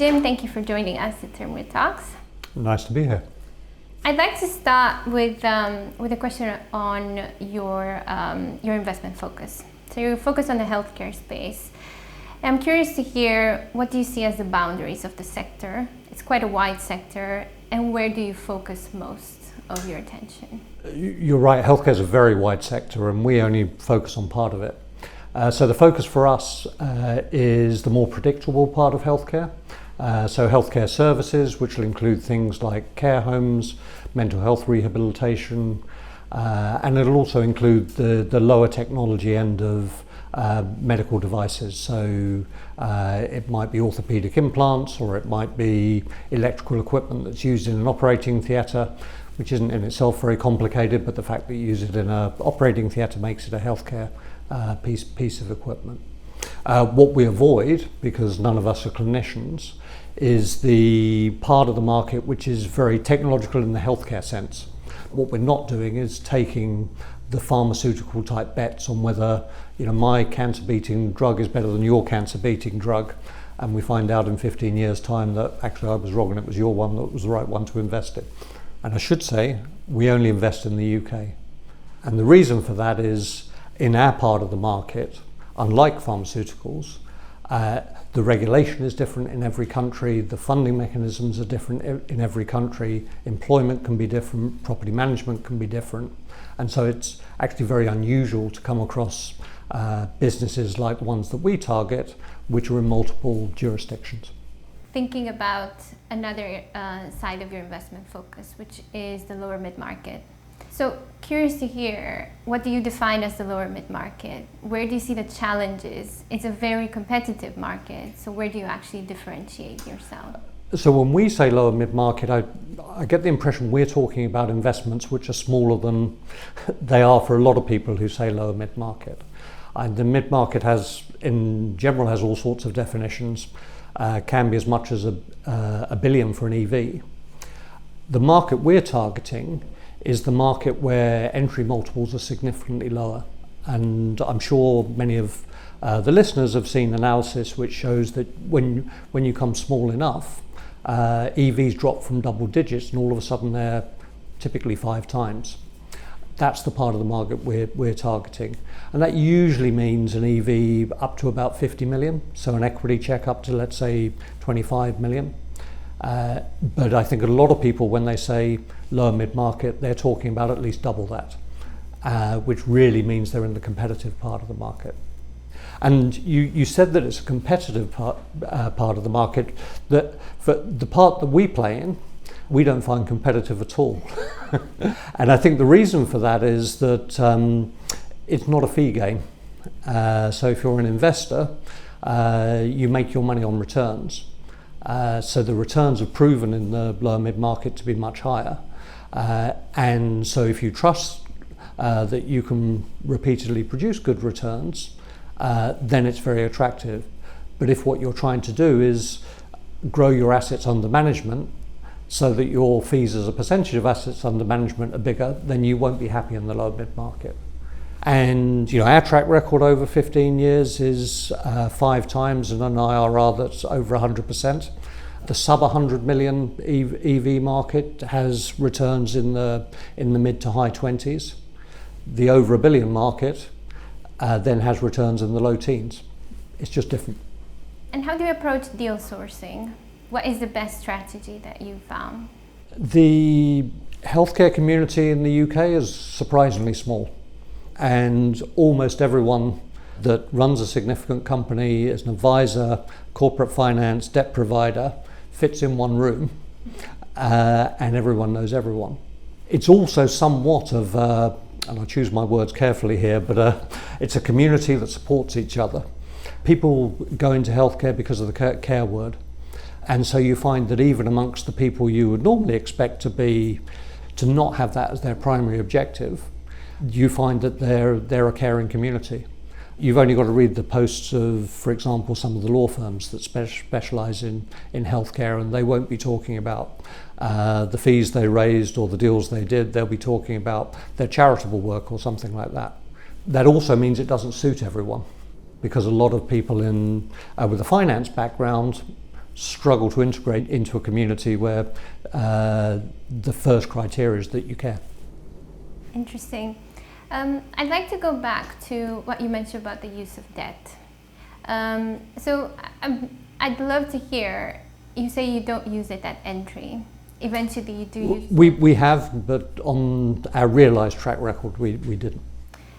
Jim, thank you for joining us at Termgrid Talks. Nice to be here. I'd like to start with a question on your investment focus. So you're focused on the healthcare space. I'm curious to hear, what do you see as the boundaries of the sector? It's quite a wide sector, and where do you focus most of your attention? You're right, healthcare is a very wide sector and we only focus on part of it. So the focus for us is the more predictable part of healthcare. So healthcare services, which will include things like care homes, mental health rehabilitation, and it'll also include the lower technology end of medical devices. So it might be orthopedic implants, or it might be electrical equipment that's used in an operating theatre, which isn't in itself very complicated, but the fact that you use it in an operating theatre makes it a healthcare piece of equipment. What we avoid, because none of us are clinicians, is the part of the market which is very technological in the healthcare sense. What we're not doing is taking the pharmaceutical type bets on whether, my cancer beating drug is better than your cancer beating drug, and we find out in 15 years time that actually I was wrong and it was your one that was the right one to invest in. And I should say we only invest in the UK, and the reason for that is, in our part of the market, unlike pharmaceuticals, the regulation is different in every country, the funding mechanisms are different in every country, employment can be different, property management can be different, and so it's actually very unusual to come across businesses like the ones that we target, which are in multiple jurisdictions. Thinking about another side of your investment focus, which is the lower mid-market. So curious to hear, what do you define as the lower mid-market? Where do you see the challenges? It's a very competitive market, so where do you actually differentiate yourself? So when we say lower mid-market, I get the impression we're talking about investments which are smaller than they are for a lot of people who say lower mid-market. The mid-market in general has all sorts of definitions, can be as much as a billion for an EV. The market we're targeting is the market where entry multiples are significantly lower. And I'm sure many of the listeners have seen analysis which shows that when you come small enough, EVs drop from double digits and all of a sudden they're typically 5 times. That's the part of the market we're targeting. And that usually means an EV up to about 50 million, so an equity check up to, let's say, 25 million. But I think a lot of people, when they say lower mid-market, they're talking about at least double that, which really means they're in the competitive part of the market. And you said that it's a competitive part of the market, that for the part that we play in, we don't find competitive at all. And I think the reason for that is that it's not a fee game. So if you're an investor, you make your money on returns. So the returns are proven in the lower mid-market to be much higher. And so if you trust that you can repeatedly produce good returns, then it's very attractive. But if what you're trying to do is grow your assets under management so that your fees as a percentage of assets under management are bigger, then you won't be happy in the lower mid-market. And our track record over 15 years is 5 times and an IRR that's over 100%. The sub 100 million EV market has returns in the mid to high 20s. The over $1 billion market then has returns in the low teens. It's just different. And how do you approach deal sourcing? What is the best strategy that you've found? The healthcare community in the UK is surprisingly small. And almost everyone that runs a significant company as an advisor, corporate finance, debt provider, fits in one room, and everyone knows everyone. It's also somewhat of, and I choose my words carefully here, but it's a community that supports each other. People go into healthcare because of the care word, and so you find that even amongst the people you would normally expect to not have that as their primary objective, you find that they're a caring community. You've only got to read the posts of, for example, some of the law firms that specialise in healthcare, and they won't be talking about the fees they raised or the deals they did. They'll be talking about their charitable work or something like that. That also means it doesn't suit everyone, because a lot of people with a finance background struggle to integrate into a community where the first criteria is that you care. Interesting. I'd like to go back to what you mentioned about the use of debt. So I'd love to hear, you say you don't use it at entry. Eventually you do use it. We have, but on our realised track record, we didn't.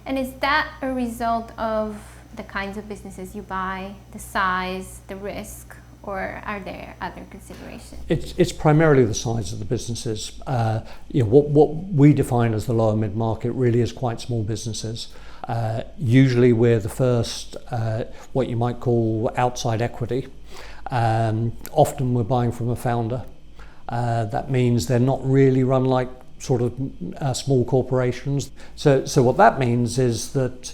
And is that a result of the kinds of businesses you buy, the size, the risk, or are there other considerations? It's primarily the size of the businesses. What we define as the lower mid-market really is quite small businesses. Usually we're the first, what you might call outside equity. Often we're buying from a founder. That means they're not really run like sort of small corporations. So what that means is that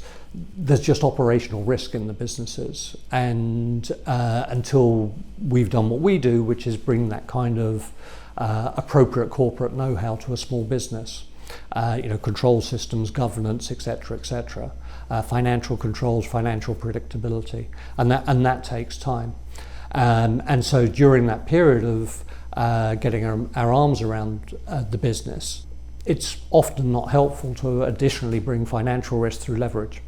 there's just operational risk in the businesses, and until we've done what we do, which is bring that kind of appropriate corporate know-how to a small business, control systems, governance, etc., financial controls, financial predictability, and that takes time. And so during that period of getting our arms around the business, it's often not helpful to additionally bring financial risk through leverage.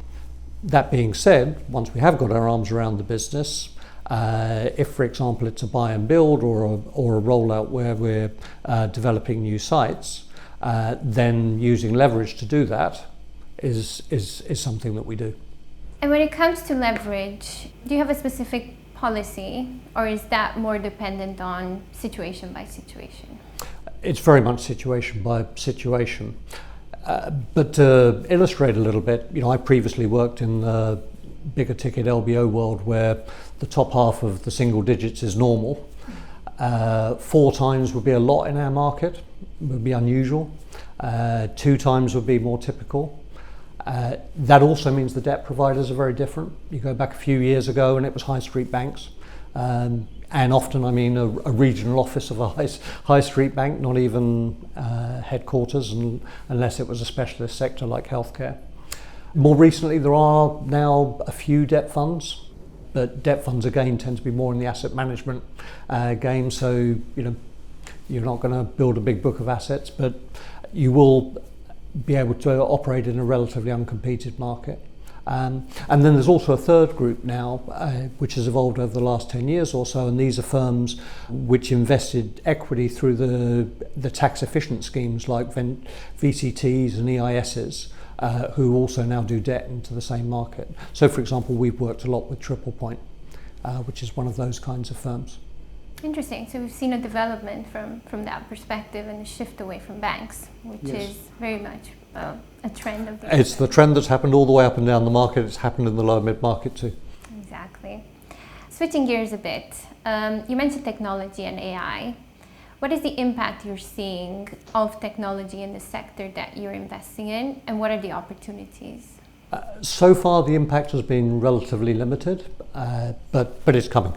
That being said, once we have got our arms around the business, if, for example, it's a buy and build or a rollout where we're developing new sites, then using leverage to do that is something that we do. And when it comes to leverage, do you have a specific policy, or is that more dependent on situation by situation? It's very much situation by situation. But to illustrate a little bit, I previously worked in the bigger ticket LBO world where the top half of the single digits is normal. 4 times would be a lot in our market, would be unusual. 2 times would be more typical. That also means the debt providers are very different. You go back a few years ago and it was high street banks. And often, a regional office of a high street bank, not even headquarters, unless it was a specialist sector like healthcare. More recently, there are now a few debt funds, but debt funds again tend to be more in the asset management game. So you're not going to build a big book of assets, but you will be able to operate in a relatively uncompeted market. And then there's also a third group now, which has evolved over the last 10 years or so, and these are firms which invested equity through the tax efficient schemes like VCTs and EISs, who also now do debt into the same market. So, for example, we've worked a lot with Triple Point, which is one of those kinds of firms. Interesting. So we've seen a development from that perspective and a shift away from banks, which Yes. is very much a trend of the It's the trend that's happened all the way up and down the market. It's happened in the lower mid-market too. Exactly. Switching gears a bit, you mentioned technology and AI. What is the impact you're seeing of technology in the sector that you're investing in, and what are the opportunities? So far the impact has been relatively limited, but it's coming.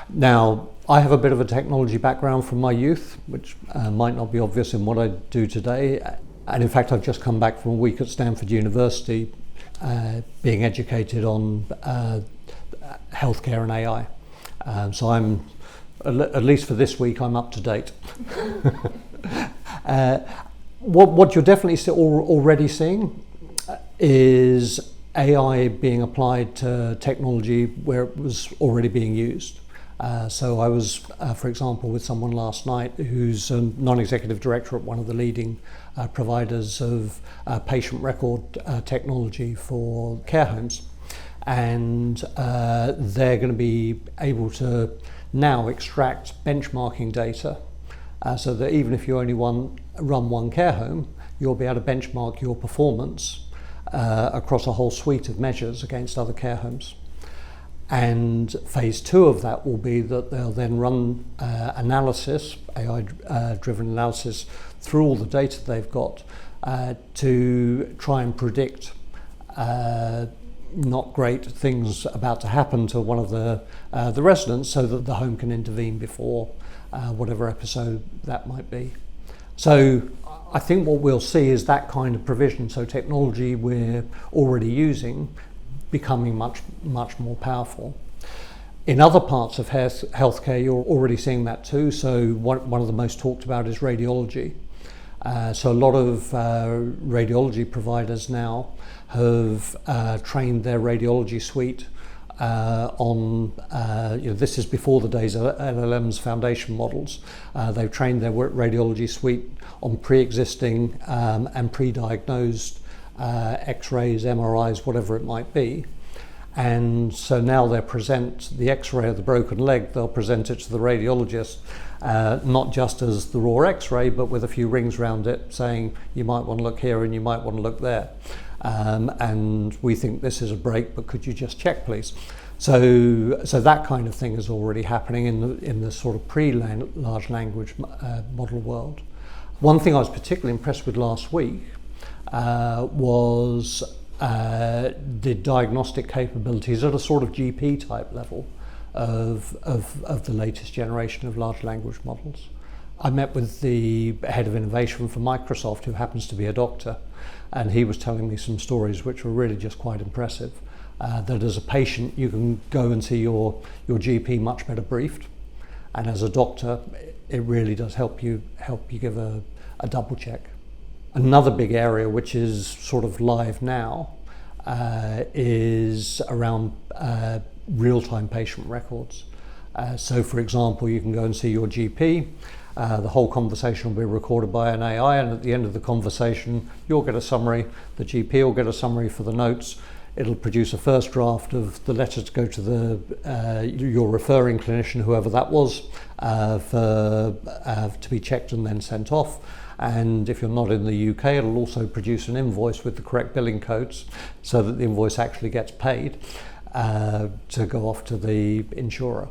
Now, I have a bit of a technology background from my youth, which might not be obvious in what I do today. And in fact, I've just come back from a week at Stanford University being educated on healthcare and AI. So I'm, at least for this week, I'm up to date. What you're definitely already seeing is AI being applied to technology where it was already being used. So I was, for example, with someone last night who's a non-executive director at one of the leading providers of patient record technology for care homes. And they're going to be able to now extract benchmarking data so that even if you only run one care home, you'll be able to benchmark your performance across a whole suite of measures against other care homes. And phase 2 of that will be that they'll then run analysis, AI-driven analysis, through all the data they've got to try and predict not great things about to happen to one of the residents, so that the home can intervene before whatever episode that might be. So I think what we'll see is that kind of provision, so technology we're already using becoming much more powerful. In other parts of healthcare, you're already seeing that too. So one of the most talked about is radiology. So a lot of radiology providers now have trained their radiology suite on, this is before the days of LLM's foundation models. They've trained their radiology suite on pre-existing and pre-diagnosed X-rays, MRIs, whatever it might be. And so now they'll present the X-ray of the broken leg, they'll present it to the radiologist, not just as the raw X-ray, but with a few rings around it saying, you might want to look here and you might want to look there. And we think this is a break, but could you just check, please? So that kind of thing is already happening in the sort of pre-large language model world. One thing I was particularly impressed with last week was the diagnostic capabilities at a sort of GP type level of the latest generation of large language models. I met with the head of innovation for Microsoft, who happens to be a doctor, and he was telling me some stories which were really just quite impressive. That as a patient you can go and see your GP much better briefed, and as a doctor it really does help you give a double check. Another big area which is sort of live now is around real-time patient records. So for example, you can go and see your GP, the whole conversation will be recorded by an AI, and at the end of the conversation you'll get a summary, the GP will get a summary for the notes, it'll produce a first draft of the letter to go to your referring clinician, whoever that was, to be checked and then sent off. And if you're not in the UK, it'll also produce an invoice with the correct billing codes so that the invoice actually gets paid to go off to the insurer.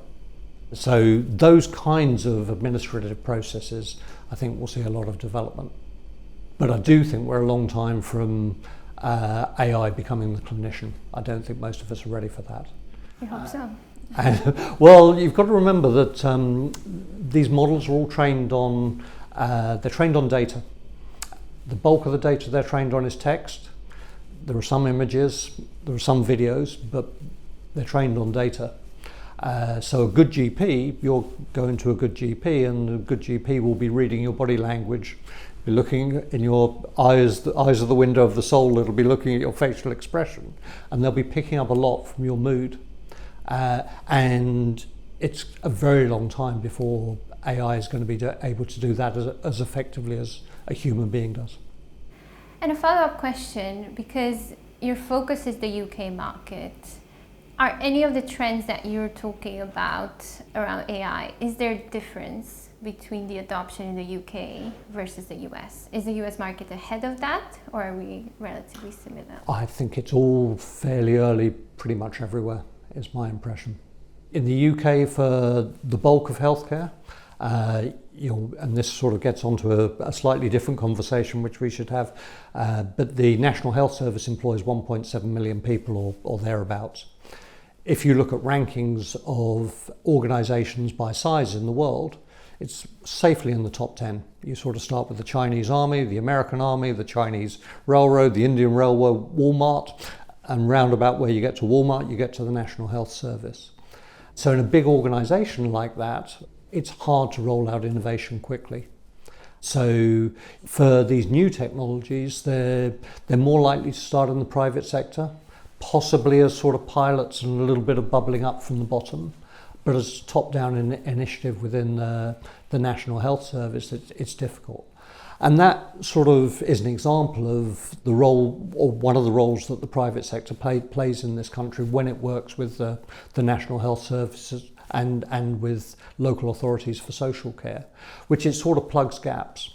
So those kinds of administrative processes, I think we'll see a lot of development. But I do think we're a long time from AI becoming the clinician. I don't think most of us are ready for that. I hope so. Well, you've got to remember that these models are all trained on they're trained on data. The bulk of the data they're trained on is text. There are some images, there are some videos, but they're trained on data. So a good GP, you're going to a good GP, and a good GP will be reading your body language, be looking in your eyes, the eyes of the window of the soul, it'll be looking at your facial expression, and they'll be picking up a lot from your mood. And it's a very long time before AI is going to be able to do that as effectively as a human being does. And a follow-up question, because your focus is the UK market, are any of the trends that you're talking about around AI, is there a difference between the adoption in the UK versus the US? Is the US market ahead of that, or are we relatively similar? I think it's all fairly early pretty much everywhere, is my impression. In the UK, for the bulk of healthcare, and this sort of gets onto a slightly different conversation which we should have, but the National Health Service employs 1.7 million people or thereabouts. If you look at rankings of organisations by size in the world, it's safely in the top 10. You sort of start with the Chinese Army, the American Army, the Chinese Railroad, the Indian Railroad, Walmart, and round about where you get to Walmart, you get to the National Health Service. So in a big organisation like that, it's hard to roll out innovation quickly. So for these new technologies, they're more likely to start in the private sector, possibly as sort of pilots and a little bit of bubbling up from the bottom. But as a top-down initiative within the National Health Service, it's difficult. And that sort of is an example of the role, or one of the roles that the private sector plays in this country when it works with the National Health Services and with local authorities for social care, which it sort of plugs gaps.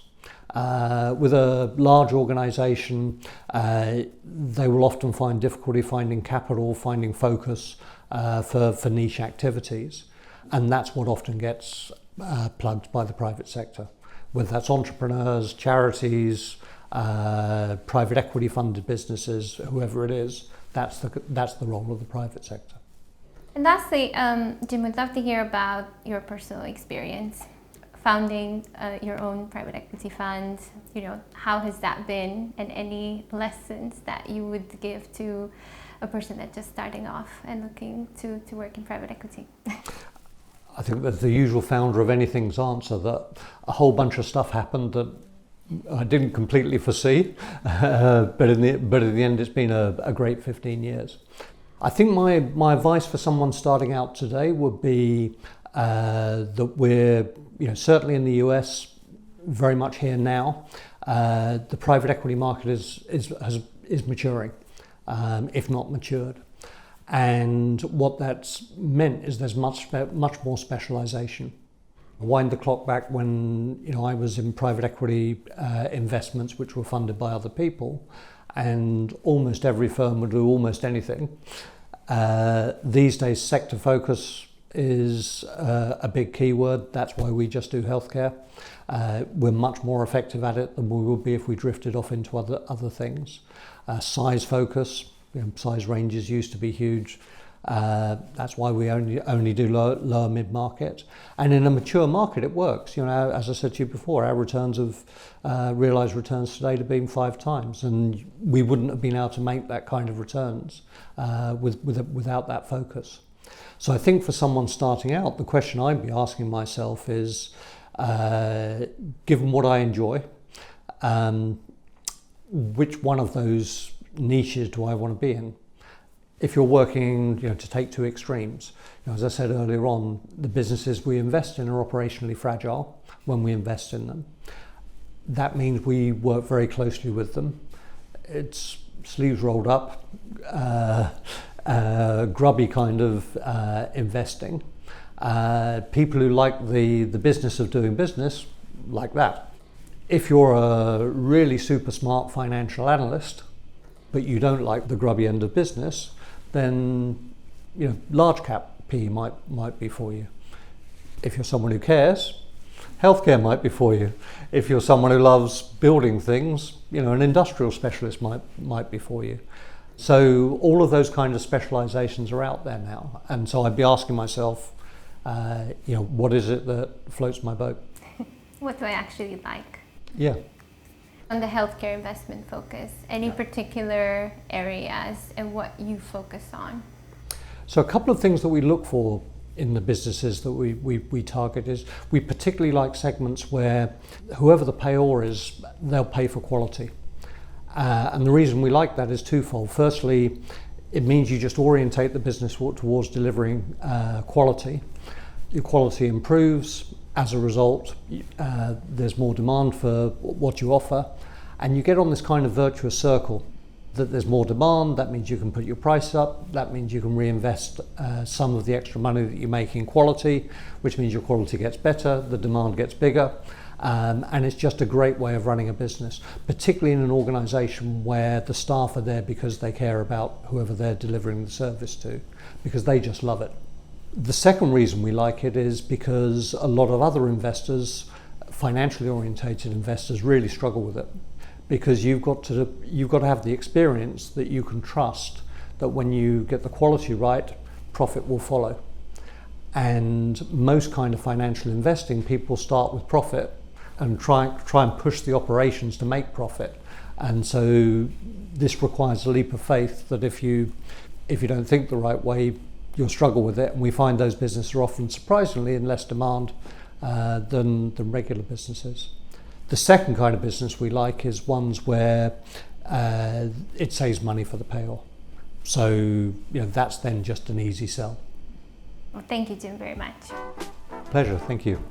With a large organisation, they will often find difficulty finding capital, finding focus for niche activities, and that's what often gets plugged by the private sector, whether that's entrepreneurs, charities, private equity funded businesses, whoever it is. That's the role of the private sector. And lastly, Jim, would love to hear about your personal experience founding your own private equity fund, how has that been, and any lessons that you would give to a person that's just starting off and looking to work in private equity? I think that's the usual founder of anything's answer, that a whole bunch of stuff happened that I didn't completely foresee, but in the end it's been a great 15 years. I think my advice for someone starting out today would be that we're certainly in the US, very much here now. The private equity market is maturing, if not matured. And what that's meant is there's much more specialization. Wind the clock back when I was in private equity investments which were funded by other people, and almost every firm would do almost anything. These days, sector focus is a big keyword. That's why we just do healthcare. We're much more effective at it than we would be if we drifted off into other things. Size focus. Size ranges used to be huge. That's why we only do lower mid-market. And in a mature market, it works. As I said to you before, our returns have realised returns today have been 5 times, and we wouldn't have been able to make that kind of returns without that focus. So I think for someone starting out, the question I'd be asking myself is, given what I enjoy, which one of those niches do I want to be in? If you're working, to take 2 extremes, as I said earlier on, the businesses we invest in are operationally fragile when we invest in them. That means we work very closely with them. It's sleeves rolled up, grubby kind of investing. People who like the business of doing business like that. If you're a really super smart financial analyst, but you don't like the grubby end of business, then large cap PE might be for you. If you're someone who cares, healthcare might be for you. If you're someone who loves building things, an industrial specialist might be for you. So all of those kind of specializations are out there now, and so I'd be asking myself, what is it that floats my boat? What do I actually like? Yeah. On the healthcare investment focus, any particular areas and what you focus on? So a couple of things that we look for in the businesses that we target is we particularly like segments where whoever the payor is, they'll pay for quality. And the reason we like that is twofold. Firstly, it means you just orientate the business towards delivering quality. Your quality improves. As a result, there's more demand for what you offer, and you get on this kind of virtuous circle that there's more demand. That means you can put your price up. That means you can reinvest some of the extra money that you make in quality, which means your quality gets better, the demand gets bigger, and it's just a great way of running a business, particularly in an organisation where the staff are there because they care about whoever they're delivering the service to, because they just love it. The second reason we like it is because a lot of other investors, financially orientated investors, really struggle with it, because you've got to have the experience that you can trust that when you get the quality right, profit will follow. And most kind of financial investing, people start with profit and try and push the operations to make profit. And so this requires a leap of faith that if you don't think the right way, you'll struggle with it, and we find those businesses are often surprisingly in less demand than regular businesses. The second kind of business we like is ones where it saves money for the payor. So that's then just an easy sell. Well, thank you, Jim, very much. Pleasure, thank you.